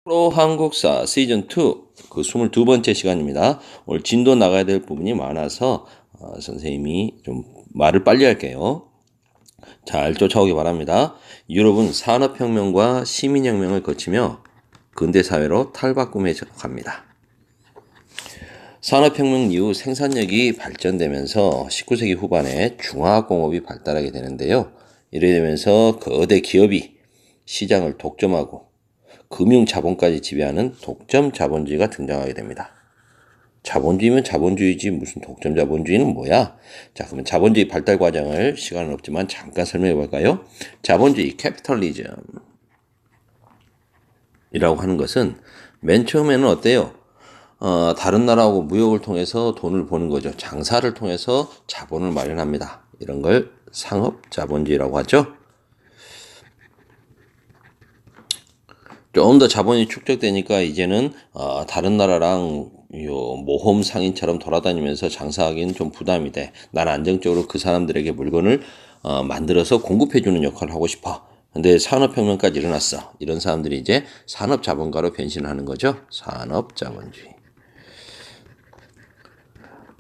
프로 한국사 시즌2 그 22번째 시간입니다. 오늘 진도 나가야 될 부분이 많아서 선생님이 좀 말을 빨리 할게요. 잘 쫓아오기 바랍니다. 유럽은 산업혁명과 시민혁명을 거치며 근대사회로 탈바꿈해 갑니다. 산업혁명 이후 생산력이 발전되면서 19세기 후반에 중화학공업이 발달하게 되는데요. 이래 되면서 거대 기업이 시장을 독점하고 금융자본까지 지배하는 독점 자본주의가 등장하게 됩니다. 자본주의면 자본주의지 무슨 독점 자본주의는 뭐야? 자, 그러면 자본주의 발달 과정을 시간은 없지만 잠깐 설명해 볼까요? 자본주의 캐피털리즘이라고 하는 것은 맨 처음에는 어때요? 다른 나라하고 무역을 통해서 돈을 버는 거죠. 장사를 통해서 자본을 마련합니다. 이런 걸 상업 자본주의라고 하죠. 좀 더 자본이 축적되니까 이제는 다른 나라랑 모험 상인처럼 돌아다니면서 장사하기는 좀 부담이 돼. 난 안정적으로 그 사람들에게 물건을 만들어서 공급해주는 역할을 하고 싶어. 근데 산업혁명까지 일어났어. 이런 사람들이 이제 산업자본가로 변신하는 거죠. 산업자본주의.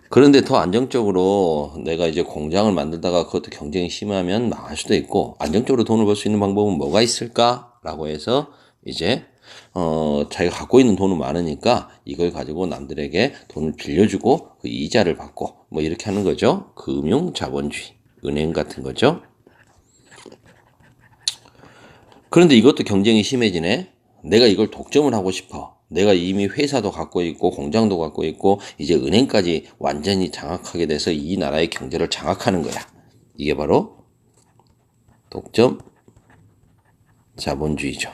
그런데 더 안정적으로 내가 이제 공장을 만들다가 그것도 경쟁이 심하면 망할 수도 있고, 안정적으로 돈을 벌 수 있는 방법은 뭐가 있을까라고 해서 이제 자기가 갖고 있는 돈은 많으니까 이걸 가지고 남들에게 돈을 빌려주고 그 이자를 받고 뭐 이렇게 하는 거죠. 금융자본주의, 은행 같은 거죠. 그런데 이것도 경쟁이 심해지네. 내가 이걸 독점을 하고 싶어. 내가 이미 회사도 갖고 있고 공장도 갖고 있고 이제 은행까지 완전히 장악하게 돼서 이 나라의 경제를 장악하는 거야. 이게 바로 독점 자본주의죠.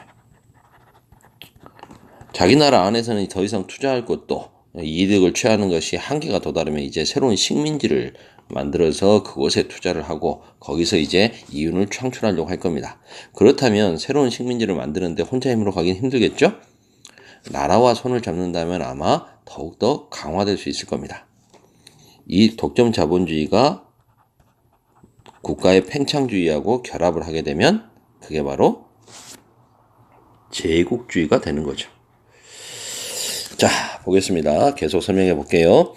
자기 나라 안에서는 더 이상 투자할 것도 이득을 취하는 것이 한계가 도달하면 이제 새로운 식민지를 만들어서 그곳에 투자를 하고 거기서 이제 이윤을 창출하려고 할 겁니다. 그렇다면 새로운 식민지를 만드는데 혼자 힘으로 가긴 힘들겠죠? 나라와 손을 잡는다면 아마 더욱더 강화될 수 있을 겁니다. 이 독점 자본주의가 국가의 팽창주의하고 결합을 하게 되면 그게 바로 제국주의가 되는 거죠. 자, 보겠습니다. 계속 설명해 볼게요.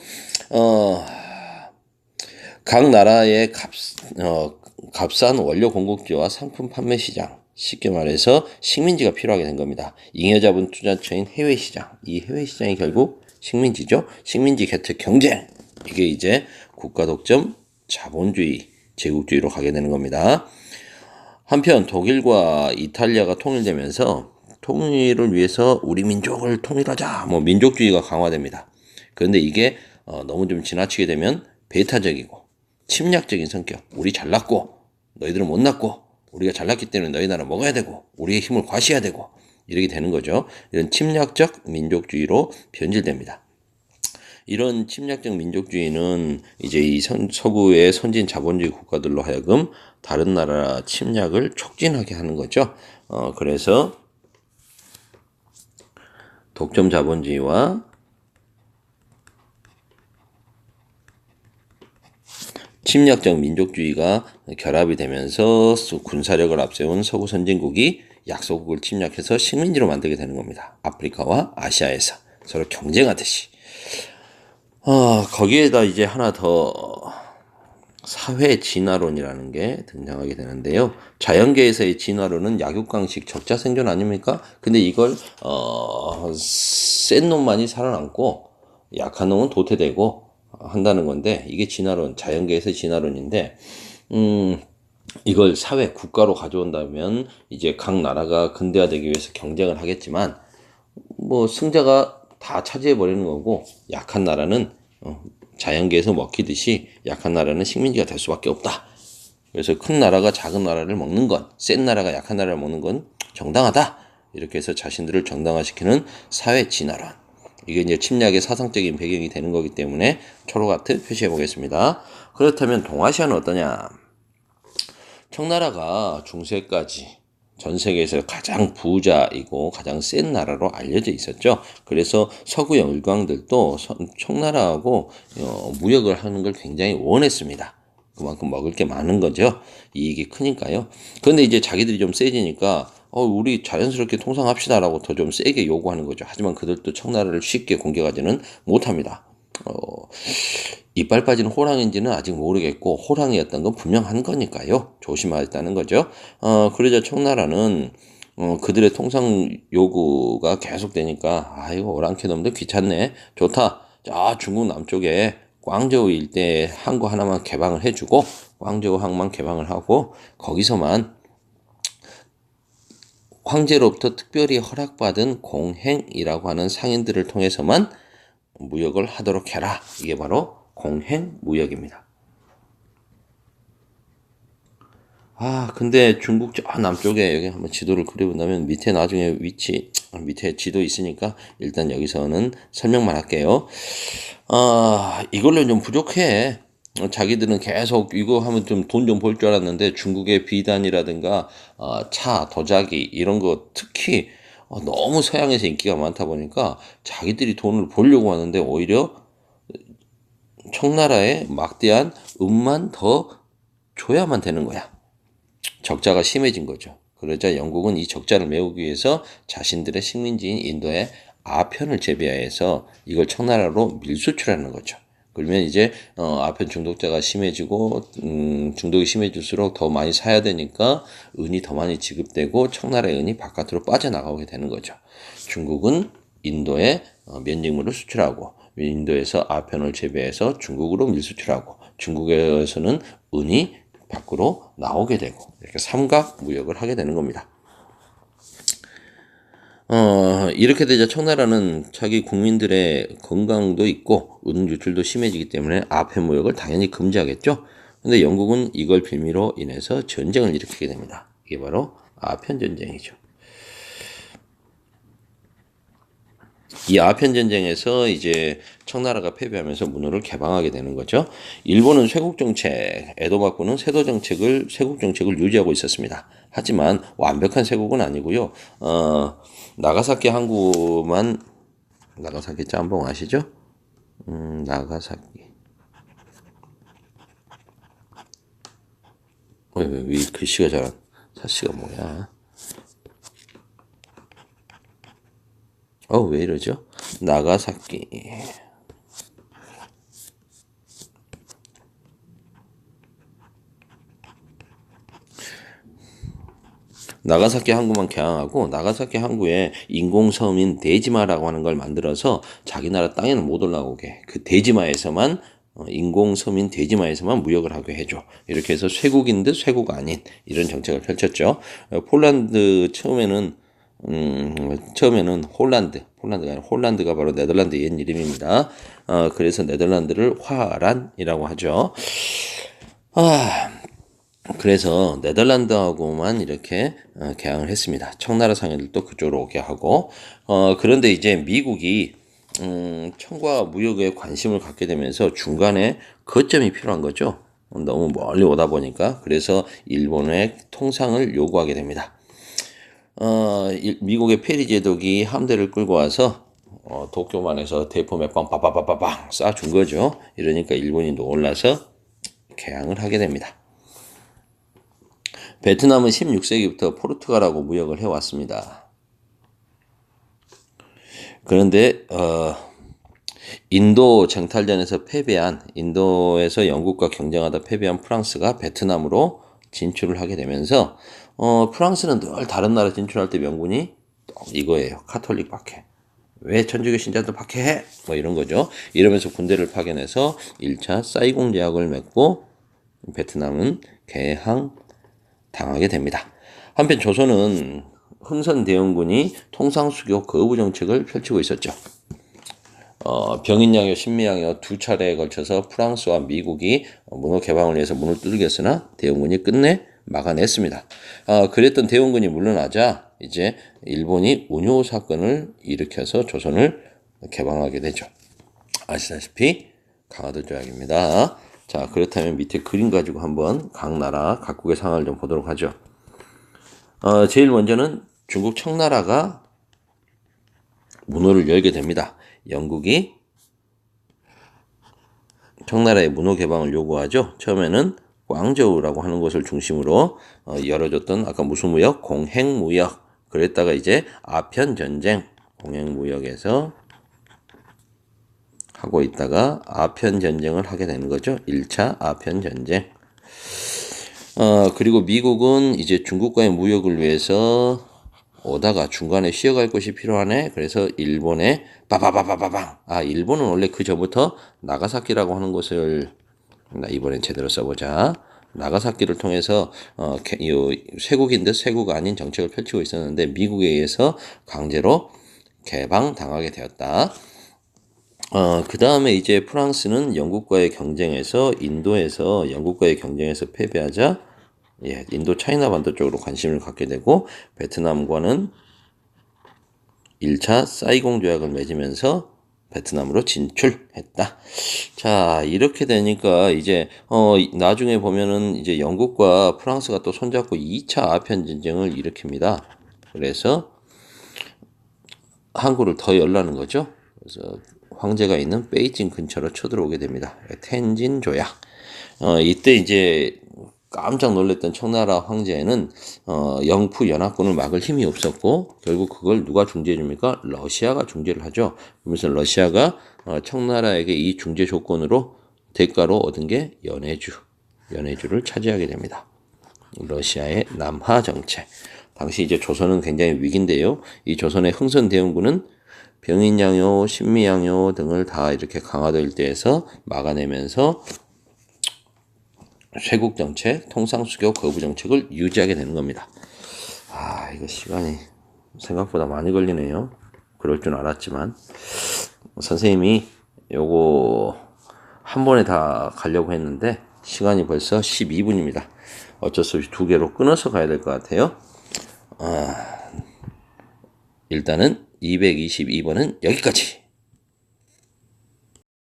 각 나라의 값싼 원료 공급지와 상품 판매 시장, 쉽게 말해서 식민지가 필요하게 된 겁니다. 잉여자본 투자처인 해외 시장, 이 해외 시장이 결국 식민지죠. 식민지 개척 경쟁, 이게 이제 국가 독점 자본주의, 제국주의로 가게 되는 겁니다. 한편 독일과 이탈리아가 통일되면서 통일을 위해서 우리 민족을 통일하자, 뭐 민족주의가 강화됩니다. 그런데 이게 너무 좀 지나치게 되면 배타적이고 침략적인 성격, 우리 잘났고 너희들은 못났고 우리가 잘났기 때문에 너희 나라 먹어야 되고 우리의 힘을 과시해야 되고 이렇게 되는 거죠. 이런 침략적 민족주의로 변질됩니다. 이런 침략적 민족주의는 이제 이 서구의 선진 자본주의 국가들로 하여금 다른 나라 침략을 촉진하게 하는 거죠. 그래서 독점 자본주의와 침략적 민족주의가 결합이 되면서 군사력을 앞세운 서구 선진국이 약소국을 침략해서 식민지로 만들게 되는 겁니다. 아프리카와 아시아에서 서로 경쟁하듯이. 거기에다 이제 하나 더 사회 진화론이라는 게 등장하게 되는데요. 자연계에서의 진화론은 약육강식 적자 생존 아닙니까? 근데 이걸 센 놈만이 살아남고 약한 놈은 도태되고 한다는 건데, 이게 진화론, 자연계에서의 진화론인데, 이걸 사회 국가로 가져온다면 이제 각 나라가 근대화되기 위해서 경쟁을 하겠지만 뭐 승자가 다 차지해 버리는 거고, 약한 나라는 자연계에서 먹히듯이 약한 나라는 식민지가 될 수밖에 없다. 그래서 큰 나라가 작은 나라를 먹는 건, 센 나라가 약한 나라를 먹는 건 정당하다. 이렇게 해서 자신들을 정당화시키는 사회 진화론. 이게 이제 침략의 사상적인 배경이 되는 거기 때문에 초록하트 표시해 보겠습니다. 그렇다면 동아시아는 어떠냐? 청나라가 중세까지 전 세계에서 가장 부자이고 가장 센 나라로 알려져 있었죠. 그래서 서구 열강들도 청나라하고 무역을 하는 걸 굉장히 원했습니다. 그만큼 먹을 게 많은 거죠. 이익이 크니까요. 그런데 이제 자기들이 좀 세지니까 우리 자연스럽게 통상합시다라고 더 좀 세게 요구하는 거죠. 하지만 그들도 청나라를 쉽게 공격하지는 못합니다. 이빨 빠진 호랑인지는 아직 모르겠고 호랑이였던 건 분명한 거니까요. 조심하겠다는 거죠. 그러자 청나라는 그들의 통상 요구가 계속되니까 이거 오랑캐 놈들 귀찮네. 좋다. 자, 중국 남쪽에 광저우 일대에 항구 하나만 개방을 해주고 광저우 항만 개방을 하고 거기서만 황제로부터 특별히 허락받은 공행이라고 하는 상인들을 통해서만 무역을 하도록 해라. 이게 바로 공행무역입니다. 근데 중국 저 남쪽에 여기 한번 지도를 그려본다면 밑에 나중에 밑에 지도 있으니까 일단 여기서는 설명만 할게요. 이걸로 좀 부족해. 자기들은 계속 이거 하면 좀 돈 좀 벌 줄 알았는데 중국의 비단이라든가 차, 도자기 이런 거 특히 너무 서양에서 인기가 많다 보니까 자기들이 돈을 벌려고 하는데 오히려 청나라에 막대한 은만 더 줘야만 되는 거야. 적자가 심해진 거죠. 그러자 영국은 이 적자를 메우기 위해서 자신들의 식민지인 인도에 아편을 재배해서 이걸 청나라로 밀수출하는 거죠. 그러면 이제 아편 중독자가 심해지고 중독이 심해질수록 더 많이 사야 되니까 은이 더 많이 지급되고 청나라의 은이 바깥으로 빠져나가게 되는 거죠. 중국은 인도에 면직물을 수출하고 인도에서 아편을 재배해서 중국으로 밀수출하고 중국에서는 은이 밖으로 나오게 되고 이렇게 삼각 무역을 하게 되는 겁니다. 이렇게 되자 청나라는 자기 국민들의 건강도 있고 은 유출도 심해지기 때문에 아편 무역을 당연히 금지하겠죠. 근데 영국은 이걸 빌미로 인해서 전쟁을 일으키게 됩니다. 이게 바로 아편 전쟁이죠. 이 아편 전쟁에서 이제 청나라가 패배하면서 문호를 개방하게 되는 거죠. 일본은 쇄국 정책, 에도마쿠는 쇄국 정책을 유지하고 있었습니다. 하지만 완벽한 쇄국은 아니고요. 나가사키 항구만 나가사키 짬뽕 아시죠? 나가사키. 왜 글씨가 잘 사씨가 뭐야? 왜 이러죠? 나가사키. 나가사키 항구만 개항하고 나가사키 항구에 인공섬인 데지마라고 하는 걸 만들어서 자기 나라 땅에는 못 올라오게 그 데지마에서만 인공섬인 데지마에서만 무역을 하게 해줘. 이렇게 해서 쇄국인 듯 쇄국 아닌 이런 정책을 펼쳤죠. 폴란드 처음에는 폴란드가 아니라 홀란드가 바로 네덜란드 옛 이름입니다. 그래서 네덜란드를 화란이라고 하죠. 그래서 네덜란드하고만 이렇게 개항을 했습니다. 청나라 상인들도 그쪽으로 오게 하고 그런데 이제 미국이 청과 무역에 관심을 갖게 되면서 중간에 거점이 필요한 거죠. 너무 멀리 오다 보니까 그래서 일본의 통상을 요구하게 됩니다. 미국의 페리 제독이 함대를 끌고 와서 도쿄만에서 대포 몇 방 빠빠빠빠빵 쏴준 거죠. 이러니까 일본이 놀라서 개항을 하게 됩니다. 베트남은 16세기부터 포르투갈하고 무역을 해왔습니다. 그런데 인도 정탈전에서 패배한 인도에서 영국과 경쟁하다 패배한 프랑스가 베트남으로 진출을 하게 되면서 프랑스는 늘 다른 나라 진출할 때 명분이 이거예요. 카톨릭 박해. 왜 천주교 신자도 박해해? 뭐 이런 거죠. 이러면서 군대를 파견해서 1차 사이공 제약을 맺고 베트남은 개항 당하게 됩니다. 한편 조선은 흥선 대원군이 통상수교 거부 정책을 펼치고 있었죠. 병인양요, 신미양요 두 차례에 걸쳐서 프랑스와 미국이 문호 개방을 위해서 문을 두들겼으나 대원군이 끝내 막아냈습니다. 그랬던 대원군이 물러나자 이제 일본이 운요 사건을 일으켜서 조선을 개방하게 되죠. 아시다시피 강화도 조약입니다. 자, 그렇다면 밑에 그림 가지고 한번 각 나라 각국의 상황을 좀 보도록 하죠. 제일 먼저는 중국 청나라가 문호를 열게 됩니다. 영국이 청나라의 문호 개방을 요구하죠. 처음에는 광저우라고 하는 곳을 중심으로 열어줬던 아까 무슨 무역? 공행무역. 그랬다가 이제 아편 전쟁 공행무역에서 하고 있다가 아편 전쟁을 하게 되는 거죠. 1차 아편 전쟁. 그리고 미국은 이제 중국과의 무역을 위해서 오다가 중간에 쉬어갈 곳이 필요하네. 그래서 일본에 빠바바바바방. 일본은 원래 그 전부터 나가사키라고 하는 곳을 이번엔 제대로 써보자. 나가사키를 통해서 쇄국인 듯 쇄국 아닌 정책을 펼치고 있었는데 미국에 의해서 강제로 개방당하게 되었다. 그 다음에 이제 프랑스는 영국과의 경쟁에서 인도에서 영국과의 경쟁에서 패배하자 인도 차이나 반도 쪽으로 관심을 갖게 되고 베트남과는 1차 사이공 조약을 맺으면서 베트남으로 진출했다. 자, 이렇게 되니까 이제 나중에 보면은 이제 영국과 프랑스가 또 손잡고 2차 아편 전쟁을 일으킵니다. 그래서 항구를 더 열라는 거죠. 그래서 황제가 있는 베이징 근처로 쳐들어오게 됩니다. 텐진 조약. 이때 이제 깜짝 놀랐던 청나라 황제는 영프 연합군을 막을 힘이 없었고 결국 그걸 누가 중재해 줍니까? 러시아가 중재를 하죠. 그러면서 러시아가 청나라에게 이 중재 조건으로 대가로 얻은 게 연해주를 차지하게 됩니다. 러시아의 남하 정책. 당시 이제 조선은 굉장히 위기인데요. 이 조선의 흥선대원군은 병인양요, 신미양요 등을 다 이렇게 강화도 일대에서 막아내면서 쇄국 정책, 통상수교 거부 정책을 유지하게 되는 겁니다. 이거 시간이 생각보다 많이 걸리네요. 그럴 줄 알았지만 선생님이 요거 한 번에 다 가려고 했는데 시간이 벌써 12분입니다. 어쩔 수 없이 두 개로 끊어서 가야 될 것 같아요. 일단은 222번은 여기까지.